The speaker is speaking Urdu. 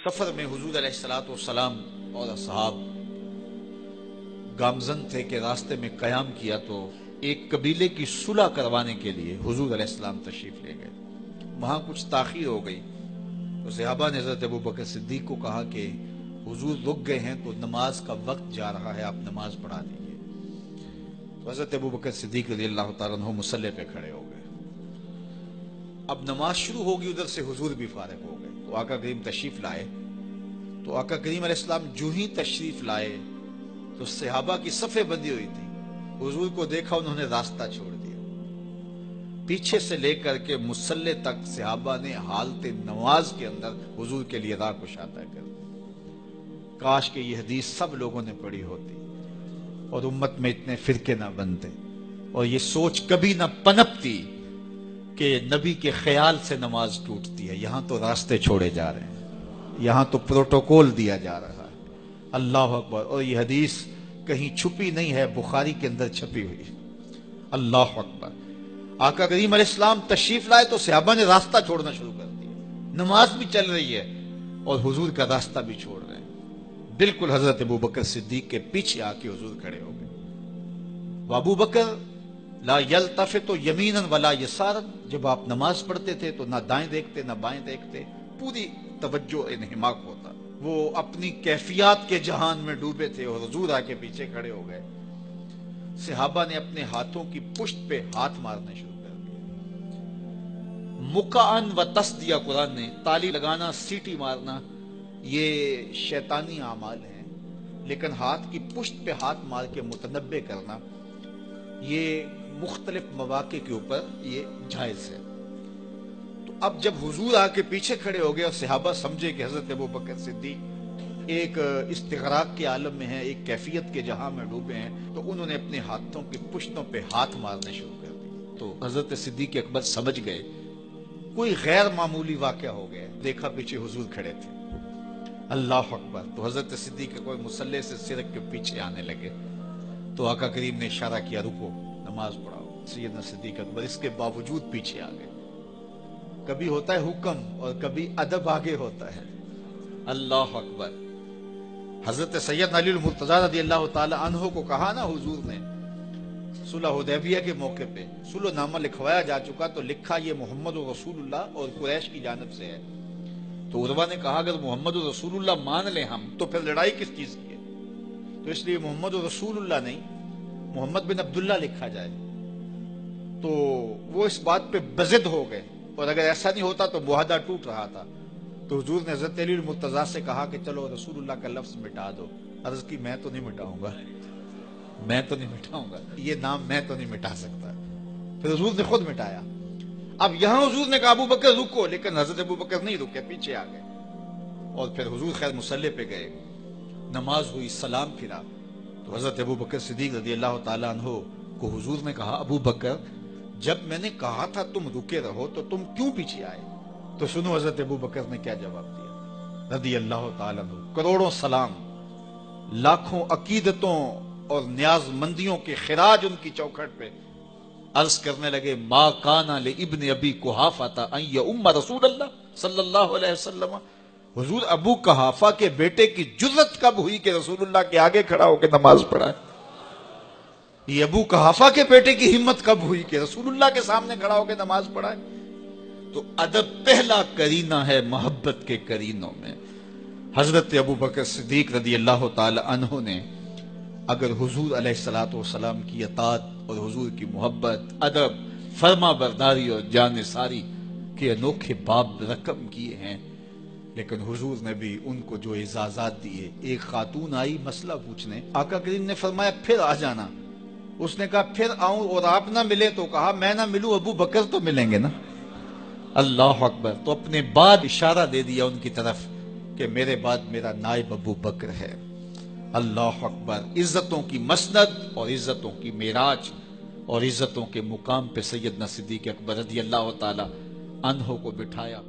سفر میں حضور علیہ الصلوۃ والسلام اور اصحاب گامزن تھے کہ راستے میں قیام کیا تو ایک قبیلے کی صلح کروانے کے لیے حضور علیہ السلام تشریف لے گئے. وہاں کچھ تاخیر ہو گئی تو صحابہ نے حضرت ابوبکر صدیق کو کہا کہ حضور رک گئے ہیں تو نماز کا وقت جا رہا ہے، آپ نماز پڑھا دیجیے. تو حضرت ابوبکر صدیق رضی اللہ تعالیٰ عنہ مصلی پہ کھڑے ہو گئے. اب نماز شروع ہوگی، ادھر سے حضور بھی فارغ ہو گئے تو آقا کریم تشریف لائے. تو آقا کریم علیہ السلام جو ہی تشریف لائے تو صحابہ کی صفیں بندی ہوئی تھی. حضور کو دیکھا، انہوں نے راستہ چھوڑ دیا. پیچھے سے لے کر کے مصلی تک صحابہ نے حالت نماز کے اندر حضور کے لیے راہ کشادہ کر دی. کاش کہ یہ حدیث سب لوگوں نے پڑھی ہوتی اور امت میں اتنے فرقے نہ بنتے اور یہ سوچ کبھی نہ پنپتی کہ نبی کے خیال سے نماز ٹوٹتی ہے. یہاں تو راستے چھوڑے جا رہے ہیں، یہاں تو پروٹوکول دیا جا رہا ہے. اللہ اکبر. اور یہ حدیث کہیں چھپی نہیں ہے، بخاری کے اندر چھپی ہوئی ہے. اللہ اکبر. آقا کریم علیہ السلام تشریف لائے تو صحابہ نے راستہ چھوڑنا شروع کر دیا. نماز بھی چل رہی ہے اور حضور کا راستہ بھی چھوڑ رہے ہیں. بالکل حضرت ابوبکر صدیق کے پیچھے آ کے حضور کھڑے ہو گئے. ابو بکر لا یلتفت یمینا ولا یسارا، جب آپ نماز پڑھتے تھے تو نہ دائیں دیکھتے نہ بائیں دیکھتے، پوری توجہ انہماک ہوتا. وہ اپنی کیفیات کے جہان میں ڈوبے تھے اور حضور آ کے پیچھے کھڑے ہو گئے. صحابہ نے اپنے ہاتھوں کی پشت پہ ہاتھ مارنے شروع کر دیے. مکعن و تصدیہ، قرآن نے تالی لگانا، سیٹی مارنا، یہ شیطانی اعمال ہیں، لیکن ہاتھ کی پشت پہ ہاتھ مار کے متنبع کرنا یہ مختلف مواقع کے اوپر یہ جائز ہے. تو اب جب حضور آ کے پیچھے کھڑے ہو گئے اور صحابہ سمجھے کہ حضرت ابوبکر صدیق ایک استغراق کے عالم میں ہیں، ایک کیفیت کے جہاں میں ڈوبے ہیں، تو انہوں نے اپنے ہاتھوں کی پشتوں پہ ہاتھ مارنے شروع کر دیے. تو حضرت صدیق اکبر سمجھ گئے کوئی غیر معمولی واقعہ ہو گیا. دیکھا پیچھے حضور کھڑے تھے. اللہ اکبر. تو حضرت صدیق اکبر مصلی سے سرک کے پیچھے آنے لگے تو آقا کریم نے اشارہ کیا، رکو نماز پڑھاؤ. سیدنا صدیق اکبر اس کے باوجود پیچھے آ گئے. کبھی ہوتا ہے حکم اور کبھی ادب آگے ہوتا ہے. اللہ اکبر. حضرت سیدنا علی المرتضیٰ رضی اللہ تعالی عنہ کو کہا نا حضور نے صلح حدیبیہ کے موقع پہ، صلح نامہ لکھوایا جا چکا تو لکھا یہ محمد رسول اللہ اور قریش کی جانب سے ہے. تو عروہ نے کہا اگر محمد رسول اللہ مان لیں ہم تو پھر لڑائی کس چیز کی ہے؟ تو اس لیے محمد رسول اللہ نہیں، محمد بن عبداللہ لکھا جائے. تو وہ اس بات پہ بضد ہو گئے اور اگر ایسا نہیں ہوتا تو معاہدہ ٹوٹ رہا تھا. تو حضور نے حضرت علی المرتضیٰ سے کہا کہ چلو رسول اللہ کا لفظ مٹا دو. عرض کی میں تو نہیں مٹاؤں گا، میں تو نہیں مٹاؤں گا، یہ نام میں تو نہیں مٹا سکتا. پھر حضور نے خود مٹایا. اب یہاں حضور نے کہا ابو بکر رکو، لیکن حضرت ابو بکر نہیں رکے، پیچھے آ گئے. اور پھر حضور خیر مصلی پہ گئے، نماز ہوئی، سلام پھرا. تو حضرت ابو بکر صدیق رضی اللہ تعالیٰ عنہ کو حضور نے کہا ابو بکر جب میں نے کہا تھا تم رکے رہو تو تم کیوں پیچھے آئے؟ تو سنو حضرت ابو بکر نے کیا جواب دیا رضی اللہ تعالیٰ عنہ. کروڑوں سلام، لاکھوں عقیدتوں اور نیاز مندیوں کے خراج ان کی چوکھٹ پہ. عرض کرنے لگے ما کان لابن ابی قحافہ ان یؤم رسول اللہ صلی اللہ علیہ وسلم. حضور ابو قحافہ کے بیٹے کی جرت کب ہوئی کہ رسول اللہ کے آگے کھڑا ہو کے نماز پڑھائے؟ یہ ابو قحافہ کے بیٹے کی ہمت کب ہوئی کہ رسول اللہ کے سامنے کھڑا ہو کے نماز پڑھائے؟ تو ادب پہلا کرینہ ہے محبت کے کرینوں میں. حضرت ابو بکر صدیق رضی اللہ تعالی عنہ نے اگر حضور علیہ الصلوۃ والسلام کی اطاعت اور حضور کی محبت، ادب، فرما برداری اور جانثاری کے انوکھے باب رقم کیے ہیں، لیکن حضور نے بھی ان کو جو اعزازات دیے. ایک خاتون آئی مسئلہ پوچھنے، آقا کریم نے فرمایا پھر آ جانا. اس نے کہا پھر آؤں اور آپ نہ ملے؟ تو کہا میں نہ ملوں ابو بکر تو ملیں گے نا. اللہ اکبر. تو اپنے بعد اشارہ دے دیا ان کی طرف کہ میرے بعد میرا نائب ابو بکر ہے. اللہ اکبر. عزتوں کی مسند اور عزتوں کی معراج اور عزتوں کے مقام پہ سیدنا صدیق اکبر رضی اللہ تعالی عنہ کو بٹھایا.